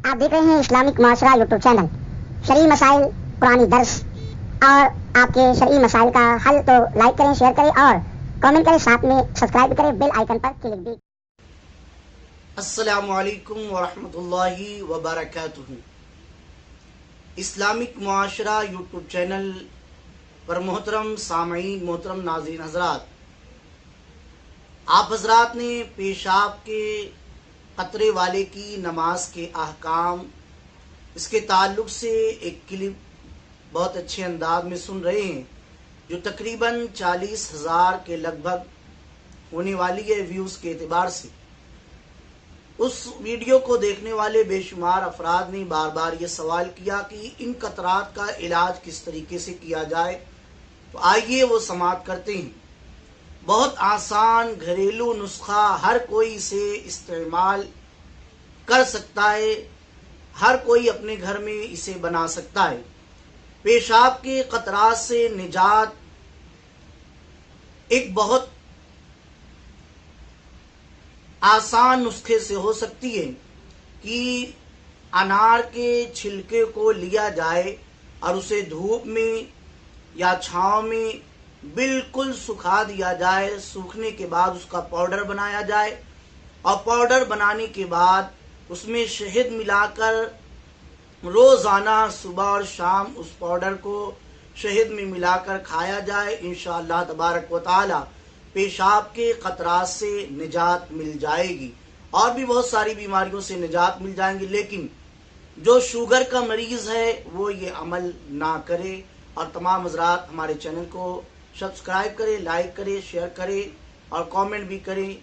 آپ دیکھ رہے ہیں اسلامک معاشرہ یوٹیوب چینل. شرعی مسائل، قرآنی درس اور آپ کے شرعی مسائل کا حل تو لائک کریں، شیئر کریں اور کامنٹ کریں، ساتھ میں سبسکرائب کریں، بیل آئیکن پر کلک بھی. السلام علیکم ورحمۃ اللہ وبرکاتہ. اسلامک معاشرہ یوٹیوب چینل پر محترم سامعین، محترم ناظرین حضرات، آپ حضرات نے پیشاب کے قطرے والے کی نماز کے احکام، اس کے تعلق سے ایک کلپ بہت اچھے انداز میں سن رہے ہیں، جو تقریباً 40,000 کے لگ بھگ ہونے والی ہے ویوز کے اعتبار سے. اس ویڈیو کو دیکھنے والے بے شمار افراد نے بار بار یہ سوال کیا کہ ان قطرات کا علاج کس طریقے سے کیا جائے. تو آئیے وہ سماعت کرتے ہیں. بہت آسان گھریلو نسخہ، ہر کوئی اسے استعمال کر سکتا ہے، ہر کوئی اپنے گھر میں اسے بنا سکتا ہے. پیشاب کے قطرات سے نجات ایک بہت آسان نسخے سے ہو سکتی ہے کہ انار کے چھلکے کو لیا جائے اور اسے دھوپ میں یا چھاؤں میں بالکل سکھا دیا جائے. سوکھنے کے بعد اس کا پاؤڈر بنایا جائے اور پاؤڈر بنانے کے بعد اس میں شہد ملا کر روزانہ صبح اور شام اس پاؤڈر کو شہد میں ملا کر کھایا جائے. انشاءاللہ تبارک و تعالی پیشاب کے قطرات سے نجات مل جائے گی. اور بھی بہت ساری بیماریوں سے نجات مل جائیں گی، لیکن جو شوگر کا مریض ہے وہ یہ عمل نہ کرے. اور تمام حضرات ہمارے چینل کو سبسکرائب کریں، لائک کریں، شیئر کریں اور کامنٹ بھی کریں.